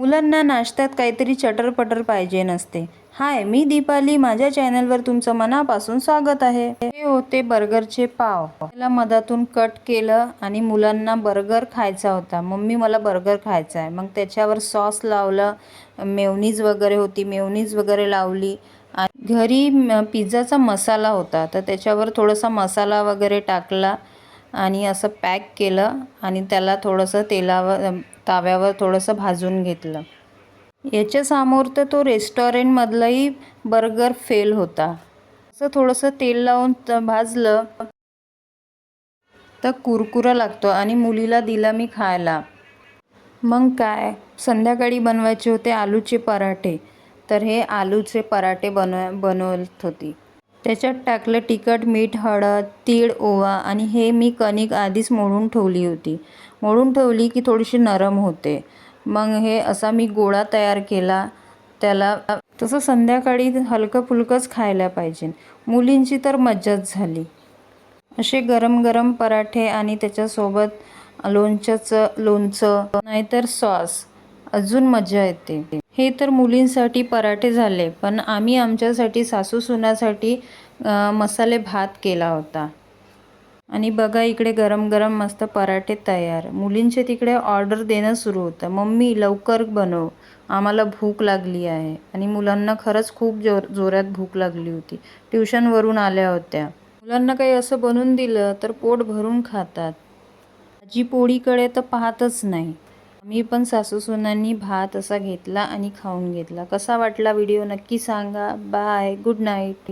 मुलांना नाश्त्यात काहीतरी चटरपटर पाहिजे नसते. हाय, मी दीपाली. माझ्या चॅनलवर तुमचं मनापासून स्वागत आहे. हे होते बर्गरचे पाव. त्याला मधातून कट केलं आणि मुलांना बर्गर खायचा होता. मम्मी मला बर्गर खायचा आहे. मग त्याच्यावर सॉस लावलं, मेयोनीज वगैरे होती, मेयोनीज वगैरे लावली. आणि घरी पिझ्झाचा मसाला होता, तर त्याच्यावर थोडासा मसाला वगैरे टाकला आणि असं पॅक केलं आणि त्याला थोडंसं ताव्यावर थोडंसं भाजून घेतलं. याच्यासमोर तर तो रेस्टॉरंटमधलाही बर्गर फेल होता. असं थोडंसं तेल लावून भाजलं तर कुरकुरा लागतो आणि मुलीला दिला मी खायला. मग काय, संध्याकाळी बनवायचे होते आलूचे पराठे, तर हे आलूचे पराठे बनवत होती. त्याच्यात टाकलं तिखट, मीठ, हळद, तीळ, ओवा आणि हे मी कणिक आधीच मळून ठेवली होती. मळून ठेवली की थोडीशी नरम होते. मग हे असा मी गोळा तयार केला. त्याला तसं संध्याकाळी हलकं फुलकंच खायला पाहिजे. मुलींची तर मज्जाच झाली. असे गरम गरम पराठे आणि त्याच्यासोबत लोणचं नाहीतर सॉस, अजून मजा येते. हे तर मुलींसाठी पराठे झाले, पण आम्ही आमच्यासाठी सासूसुनासाठी मसाले भात केला होता. आणि बघा इकडे गरम गरम मस्त पराठे तयार. मुलींचे तिकडे ऑर्डर देणं सुरू होतं. मम्मी लवकर बनव, आम्हाला भूक लागली आहे. आणि मुलांना खरंच खूप जोरात भूक लागली होती. ट्युशनवरून आल्या होत्या. मुलांना काही असं बनवून दिलं तर पोट भरून खातात. भाजी पोळीकडे तर पाहतच नाही. आम्ही पण सासूसुनांनी भात असा घेतला आणि खाऊन घेतला. कसा वाटला व्हिडिओ नक्की सांगा. Bye, good night.